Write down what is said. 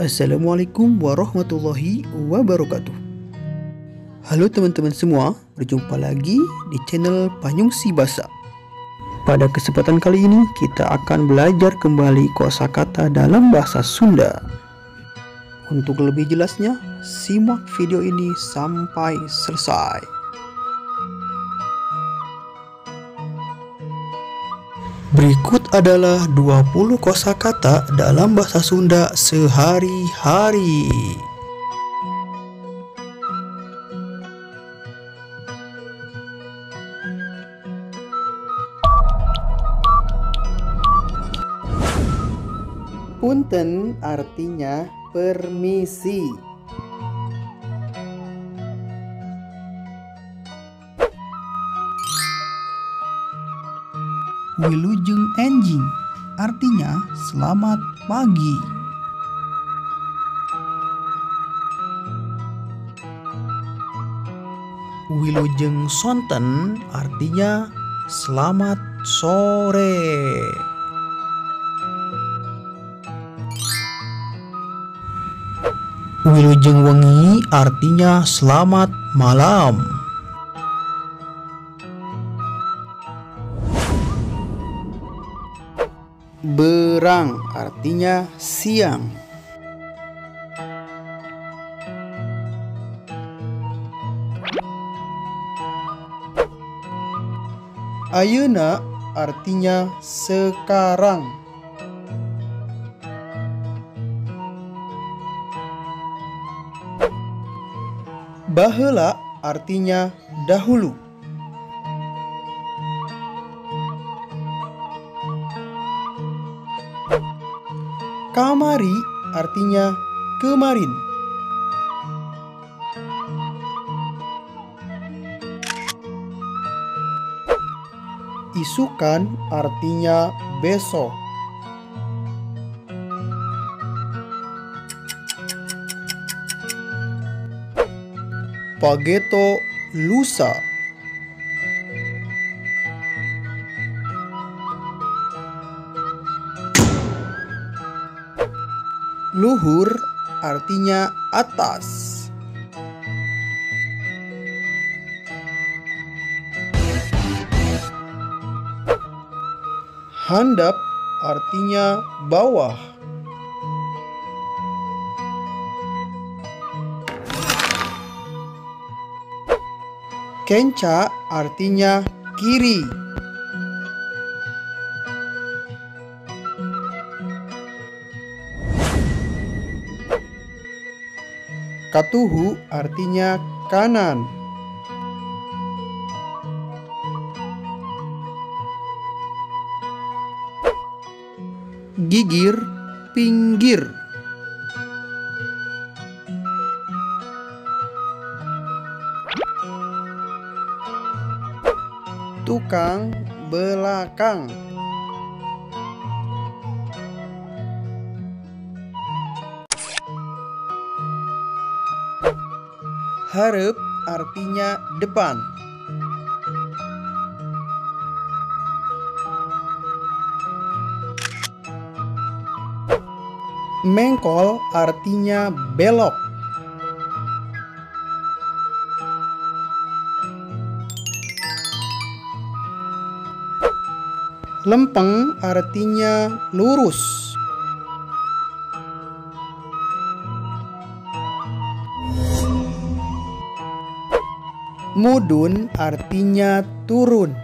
Assalamualaikum warahmatullahi wabarakatuh. Halo teman-teman semua, berjumpa lagi di channel Panyungsi Bahasa. Pada kesempatan kali ini kita akan belajar kembali kosakata dalam bahasa Sunda. Untuk lebih jelasnya, simak video ini sampai selesai. Berikut adalah 20 kosakata dalam bahasa Sunda sehari-hari. Punten artinya permisi. Wilujeng enjing artinya selamat pagi. Wilujeng sonten artinya selamat sore. Wilujeng wengi artinya selamat malam. Berang artinya siang. Ayeuna artinya sekarang. Baheula artinya dahulu. Kamari artinya kemarin. Isukan artinya besok. Pageto lusa. Luhur artinya atas. Handap artinya bawah. Kenca artinya kiri. Katuhu artinya kanan. Gigir, pinggir. Tukang belakang. Hareup artinya depan. Mengkol artinya belok. Lempeng artinya lurus. Mudun artinya turun.